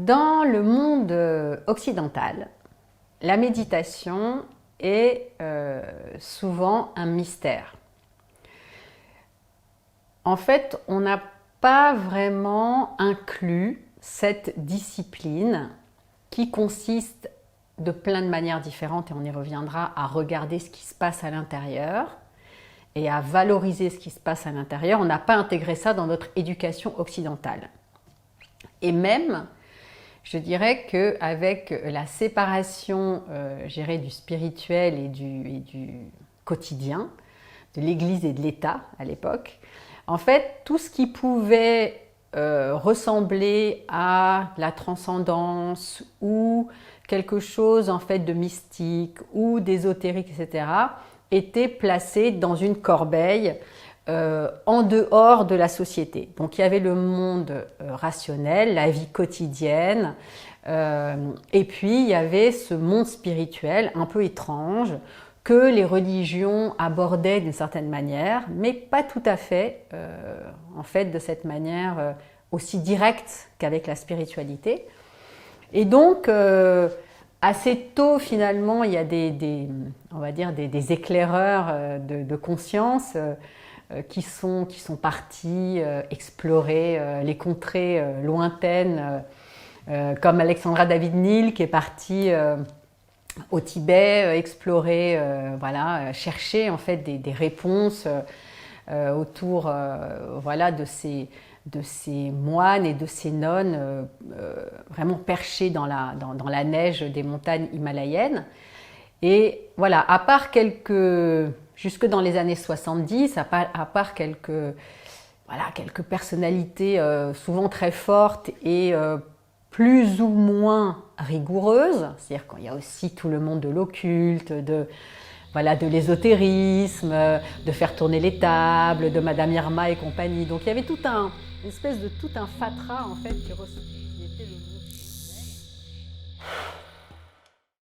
Dans le monde occidental, la méditation est souvent un mystère. En fait, on n'a pas vraiment inclus cette discipline qui consiste de plein de manières différentes, et on y reviendra, à regarder ce qui se passe à l'intérieur et à valoriser ce qui se passe à l'intérieur. On n'a pas intégré ça dans notre éducation occidentale. Et même, je dirais qu'avec la séparation du spirituel et du quotidien, de l'Église et de l'État à l'époque, en fait, tout ce qui pouvait ressembler à la transcendance ou quelque chose en fait de mystique ou d'ésotérique, etc., était placé dans une corbeille en dehors de la société. Donc il y avait le monde rationnel, la vie quotidienne, et puis il y avait ce monde spirituel un peu étrange que les religions abordaient d'une certaine manière, mais pas tout à fait, en fait, de cette manière aussi directe qu'avec la spiritualité. Et donc, assez tôt, finalement, il y a on va dire des éclaireurs de conscience qui sont partis explorer les contrées lointaines, comme Alexandra David-Néel qui est partie au Tibet, explorer, chercher en fait des réponses autour de ces moines et de ces nonnes vraiment perchés dans la neige des montagnes himalayennes. Et voilà, à part jusque dans les années 70, à part quelques personnalités souvent très fortes et plus ou moins rigoureuses, c'est-à-dire qu'il y a aussi tout le monde de l'occulte, de l'ésotérisme, de faire tourner les tables, de Madame Irma et compagnie. Donc il y avait une espèce de fatras en fait qui